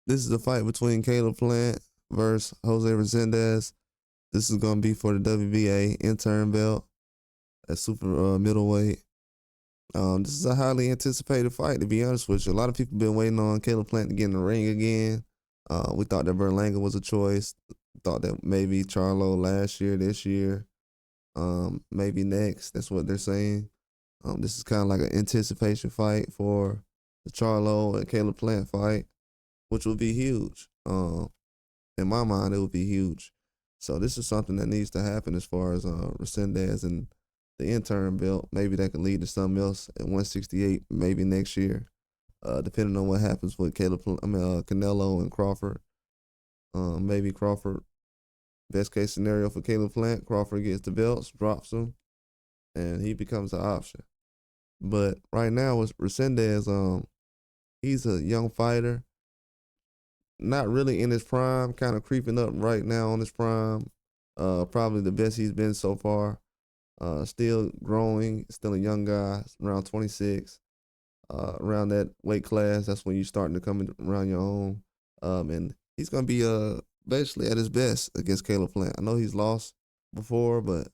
This is a fight between Caleb Plant versus Jose Resendiz. This is going to be for the WBA interim belt at super middleweight. This is a highly anticipated fight, to be honest with you. A lot of people been waiting on Caleb Plant to get in the ring again. We thought that Berlanga was a choice. Thought that maybe Charlo last year, this year, maybe next. That's what they're saying. This is kind of like an anticipation fight for the Charlo and Caleb Plant fight, which would be huge. In my mind, it would be huge. So this is something that needs to happen as far as Resendiz and the interim belt. Maybe that could lead to something else at 168, maybe next year, depending on what happens with Canelo and Crawford. Maybe Crawford, best case scenario for Caleb Plant, Crawford gets the belts, drops them, and he becomes an option. But right now with Resendiz, he's a young fighter, not really in his prime, kind of creeping up right now on his prime. Probably the best he's been so far. Still growing, still a young guy, around 26. Around that weight class, that's when you're starting to come around your own. And he's gonna be basically at his best against Caleb Plant. I know he's lost before, but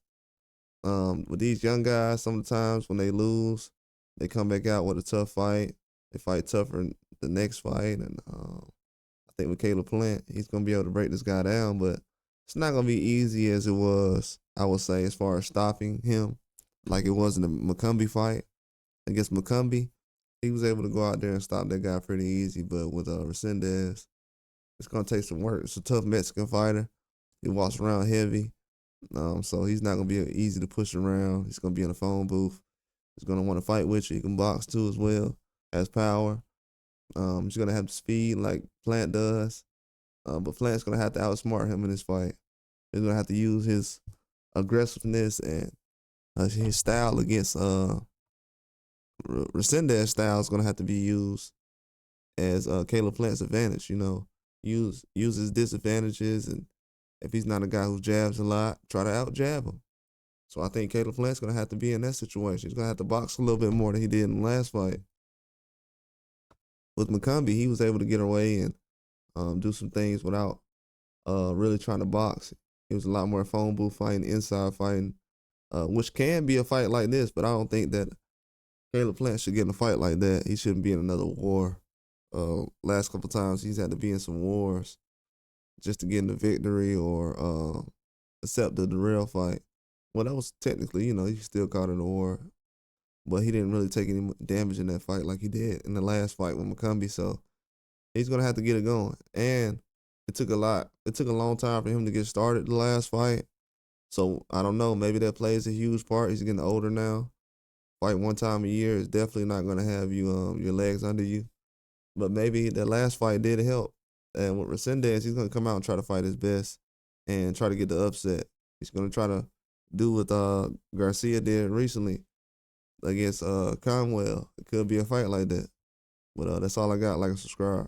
with these young guys, sometimes when they lose, they come back out with a tough fight. They fight tougher in the next fight, and I think with Caleb Plant, he's gonna be able to break this guy down, but it's not gonna be easy as it was, I would say, as far as stopping him, like it was in the McCumbee fight against McCumbee. He was able to go out there and stop that guy pretty easy, but with Resendiz, it's gonna take some work. It's a tough Mexican fighter. He walks around heavy, so he's not gonna be easy to push around. He's gonna be in a phone booth. He's gonna want to fight with you. He can box too as well. Has power. He's gonna have the speed like Plant does, but Plant's gonna have to outsmart him in this fight. He's gonna have to use his aggressiveness and his style against Resendiz's style is gonna have to be used as Caleb Plant's advantage. You know, use his disadvantages, and if he's not a guy who jabs a lot, try to out jab him. So I think Caleb Plant's gonna have to be in that situation. He's gonna have to box a little bit more than he did in the last fight. With McCumbee, he was able to get away and do some things without really trying to box. He was a lot more phone booth fighting, inside fighting, which can be a fight like this, but I don't think that Caleb Plant should get in a fight like that. He shouldn't be in another war. Last couple times, he's had to be in some wars just to get in the victory or accept the real fight. Well, that was technically, he still caught in a war, but he didn't really take any damage in that fight like he did in the last fight with McCumbee. So he's gonna have to get it going. And it took a lot. It took a long time for him to get started the last fight. So I don't know. Maybe that plays a huge part. He's getting older now. Fight one time a year is definitely not gonna have you your legs under you. But maybe that last fight did help. And with Resendiz, he's gonna come out and try to fight his best and try to get the upset. He's gonna try to do what Garcia did recently against Conwell. It could be a fight like that. But that's all I got. Like and subscribe.